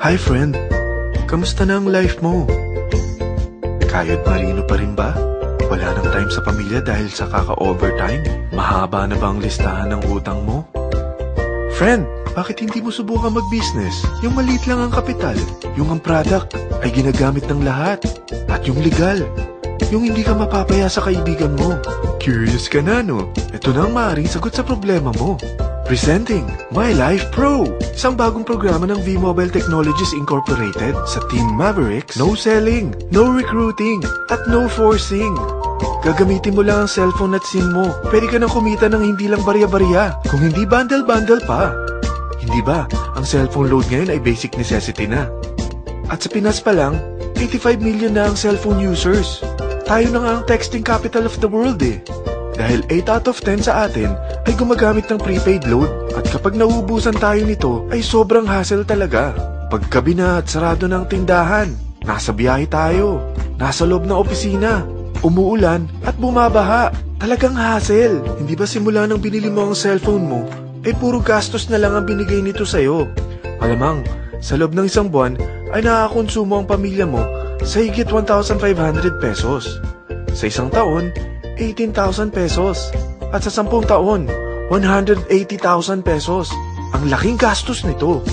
Hi friend, kamusta na ang life mo? Kayod marino pa rin ba? Wala nang time sa pamilya dahil sa kaka-overtime? Mahaba na ba ang listahan ng utang mo? Friend, bakit hindi mo subukan mag-business? Yung maliit lang ang kapital, yung ang product ay ginagamit ng lahat, at yung legal, yung hindi ka mapapaya sa kaibigan mo. Curious ka na, no? Ito na ang maaaring sagot sa problema mo. Presenting My Life Pro, isang bagong programa ng V-Mobile Technologies Incorporated sa Team Mavericks. No selling, no recruiting, at no forcing. Gagamitin mo lang ang cellphone at SIM mo. Pwede ka nang kumita ng hindi lang barya-barya, kung hindi bundle-bundle pa. Hindi ba, ang cellphone load ngayon ay basic necessity na. At sa Pinas pa lang, 85 million na ang cellphone users. Tayo na nga ang texting capital of the world eh. Dahil 8 out of 10 sa atin ay gumagamit ng prepaid load at kapag nauubusan tayo nito ay sobrang hassle talaga. Paggabi na at sarado ng tindahan, nasa biyahe tayo, nasa loob ng opisina, umuulan at bumabaha. Talagang hassle. Hindi ba simula nang binili mo ang cellphone mo ay puro gastos na lang ang binigay nito sa'yo? Malamang, sa loob ng isang buwan ay nakakonsumo ang pamilya mo sa higit 1,500 pesos. Sa isang taon, 18,000 pesos. At sa 10 taon, 180,000 pesos. Ang laking gastos nito.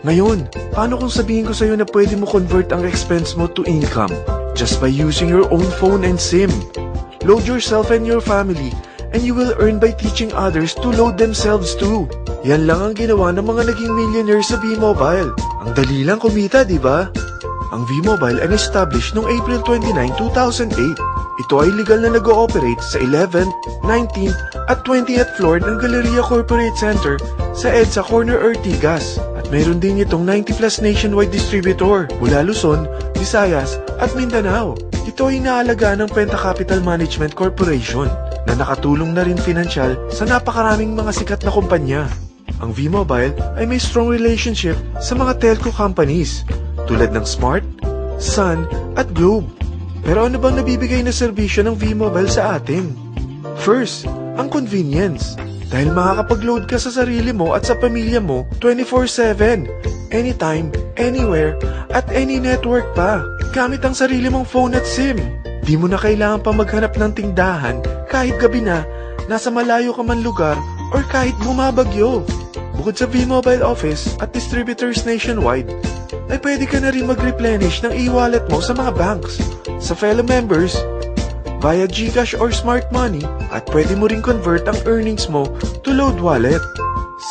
Ngayon, paano kung sabihin ko sa'yo na pwede mo convert ang expense mo to income just by using your own phone and SIM? Load yourself and your family and you will earn by teaching others to load themselves too. Yan lang ang ginawa ng mga naging millionaires sa V-Mobile. Ang dali lang kumita, di ba? Ang V-Mobile ay established noong April 29, 2008. Ito ay legal na nag-ooperate sa 11th, 19th at 20th floor ng Galleria Corporate Center sa EDSA Corner Ortigas. At mayroon din itong 90 plus nationwide distributor mula Luzon, Visayas at Mindanao. Ito ay inaalagaan ng Penta Capital Management Corporation na nakatulong na rin pinansyal sa napakaraming mga sikat na kumpanya. Ang V-Mobile ay may strong relationship sa mga telco companies tulad ng Smart, Sun at Globe. Pero ano bang nabibigay na serbisyo ng V-Mobile sa atin? First, ang convenience. Dahil makakapag-load ka sa sarili mo at sa pamilya mo 24/7, anytime, anywhere, at any network pa. Gamit ang sarili mong phone at SIM. Di mo na kailangan pa maghanap ng tindahan kahit gabi na, nasa malayo ka man lugar, or kahit bumabagyo. Bukod sa V-Mobile office at distributors nationwide, ay pwede ka na rin mag-replenish ng e-wallet mo sa mga banks, sa fellow members, via GCash or Smart Money, at pwede mo rin convert ang earnings mo to load wallet.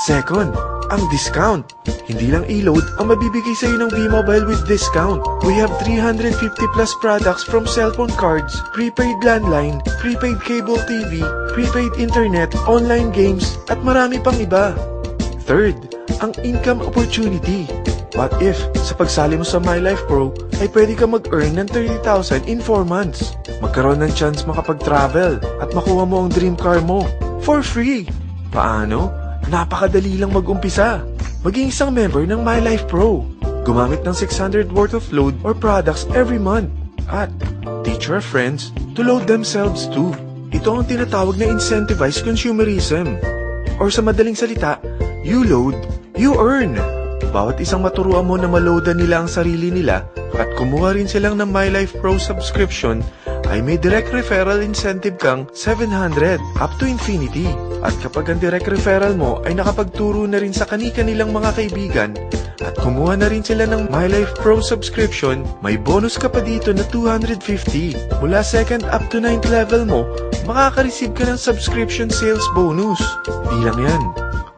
Second, ang discount. Hindi lang e-load ang mabibigay sa iyo ng V-Mobile with discount. We have 350 plus products from cellphone cards, prepaid landline, prepaid cable TV, prepaid internet, online games, at marami pang iba. Third, ang income opportunity. What if, sa pagsali mo sa My Life Pro, ay pwede ka mag-earn ng 30,000 in 4 months? Magkaroon ng chance makapag-travel at makuha mo ang dream car mo for free. Paano? Napakadali lang mag-umpisa. Maging isang member ng My Life Pro. Gumamit ng 600 worth of load or products every month. At teach your friends to load themselves too. Ito ang tinatawag na incentivized consumerism. Or sa madaling salita, you load, you earn. Bawat isang maturuan mo na maloadan nila ang sarili nila at kumuha rin silang ng My Life Pro subscription ay may direct referral incentive kang 700 up to infinity. At kapag ang direct referral mo ay nakapagturo na rin sa kani-kanilang mga kaibigan at kumuha na rin sila ng My Life Pro subscription, may bonus ka pa dito na 250. Mula 2nd up to 9th level mo, makaka-receive ka ng subscription sales bonus. Di lang yan.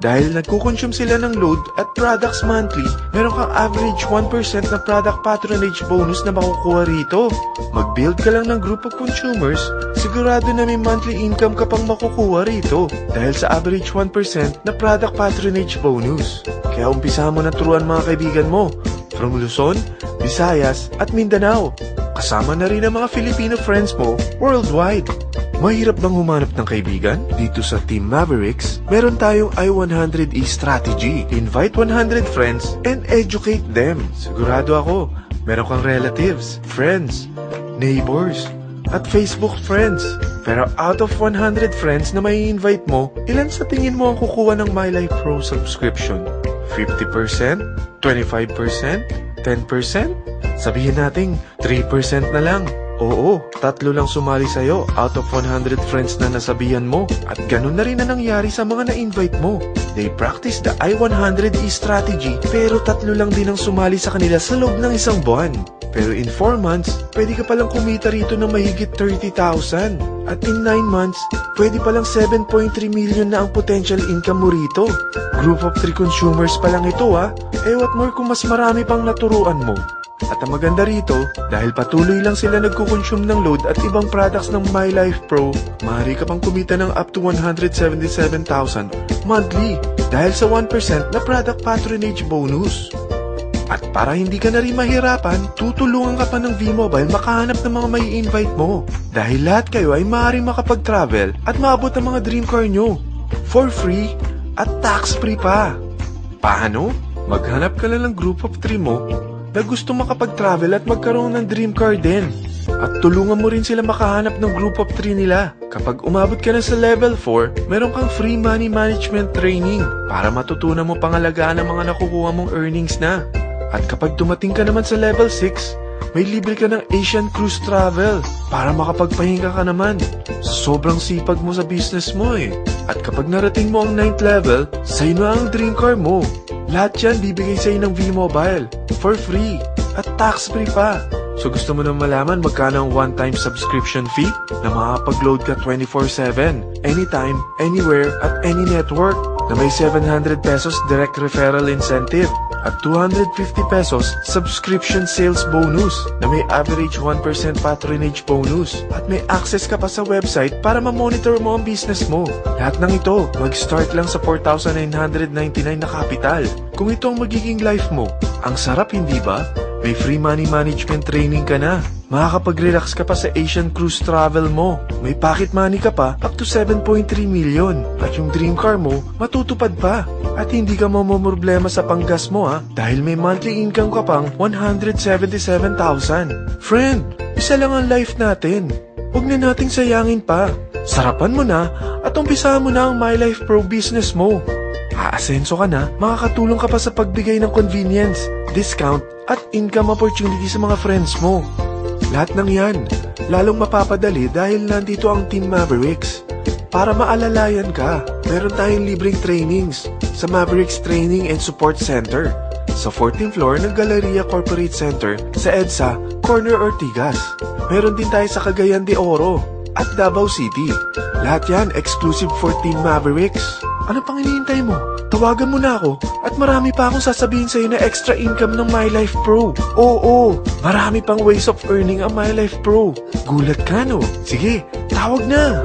Dahil nagkukonsume sila ng load at products monthly, meron kang average 1% na product patronage bonus na makukuha rito. Mag-build ka lang ng group of consumers, sigurado na may monthly income ka pang makukuha rito dahil sa average 1% na product patronage bonus. Kaya umpisa mo na turuan mga kaibigan mo from Luzon, Visayas at Mindanao. Kasama na rin ang mga Filipino friends mo worldwide. Mahirap bang humanap ng kaibigan? Dito sa Team Mavericks, meron tayong I100E strategy. Invite 100 friends and educate them. Sigurado ako, meron kang relatives, friends, neighbors, at Facebook friends. Pero out of 100 friends na may invite mo, ilan sa tingin mo ang kukuha ng My Life Pro subscription? 50%? 25%? 10%? Sabihin nating 3% na lang. Oo, 3 lang sumali sa'yo out of 100 friends na nasabihan mo. At ganun na rin na nangyari sa mga na-invite mo. They practice the I-100E strategy pero 3 lang din ang sumali sa kanila sa loob ng isang buwan. Pero in 4 months, pwede ka palang kumita rito ng mahigit 30,000. At in 9 months, pwede palang 7.3 million na ang potential income mo rito. Group of 3 consumers pa lang ito what more kung mas marami pang naturuan mo. At ang maganda rito, dahil patuloy lang sila nagkukonsume ng load at ibang products ng My Life Pro, maaari ka pang kumita ng up to 177,000 monthly dahil sa 1% na product patronage bonus. At para hindi ka na rin mahirapan, tutulungan ka pa ng V-Mobile makahanap ng mga may invite mo. Dahil lahat kayo ay maaaring makapag-travel at maabot ang mga dream car nyo. For free at tax-free pa. Paano? Maghanap ka lang ng group of 3 mo na gusto makapag-travel at magkaroon ng dream car din. At tulungan mo rin sila makahanap ng group of 3 nila. Kapag umabot ka na sa level 4, meron kang free money management training para matutunan mo pangalagaan ang mga nakukuha mong earnings na. At kapag dumating ka naman sa level 6, may libre ka ng Asian Cruise Travel para makapagpahinga ka naman. Sobrang sipag mo sa business mo At kapag narating mo ang 9th level, sa'yo na ang dream car mo. Lahat yan bibigay sa'yo ng V-Mobile for free at tax-free pa. So gusto mo na malaman magkano ang one-time subscription fee na makakapag-load ka 24/7, anytime, anywhere, at any network na may 700 pesos direct referral incentive at 250 pesos subscription sales bonus na may average 1% patronage bonus at may access ka pa sa website para ma-monitor mo ang business mo. Lahat ng ito, mag-start lang sa 4,999 na capital. Kung ito ang magiging life mo, ang sarap hindi ba? May free money management training ka na. Makakapag-relax ka pa sa Asian Cruise Travel mo. May pocket money ka pa up to 7.3 million. At yung dream car mo, matutupad pa. At hindi ka mamumroblema sa panggas mo dahil may monthly income ka pang 177,000. Friend, isa lang ang life natin. Huwag na nating sayangin pa. Sarapan mo na at umpisahan mo na ang My Life Pro business mo. Aasenso ka na, makakatulong ka pa sa pagbigay ng convenience, discount, at income opportunity sa mga friends mo. Lahat ng yan, lalong mapapadali dahil nandito ang Team Mavericks. Para maalalayan ka, meron tayong libreng trainings sa Mavericks Training and Support Center sa 14th floor ng Galleria Corporate Center sa EDSA, Corner Ortigas. Meron din tayo sa Cagayan de Oro at Davao City. Lahat yan exclusive for Team Mavericks. Ano pang hinihintay mo? Tawagan mo na ako at marami pa akong sasabihin sa'yo na extra income ng My Life Pro. Oo, marami pang ways of earning ang My Life Pro. Gulat ka no? Sige, tawag na!